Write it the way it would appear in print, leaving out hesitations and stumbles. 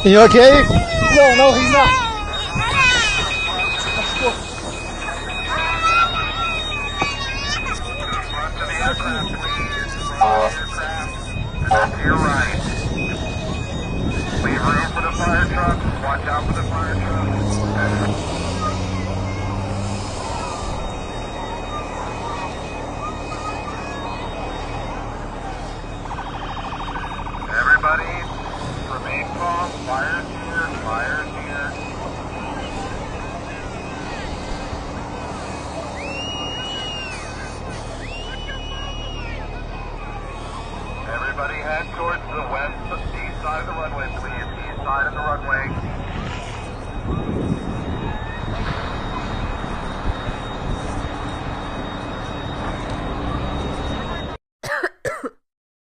You okay? No, no, he's not. To your right. Leave room for the fire truck. Watch out for the fire truck. Everybody, remain calm. Fire's here. Fire's here. Everybody head towards the east side of the runway, please. East side of the runway.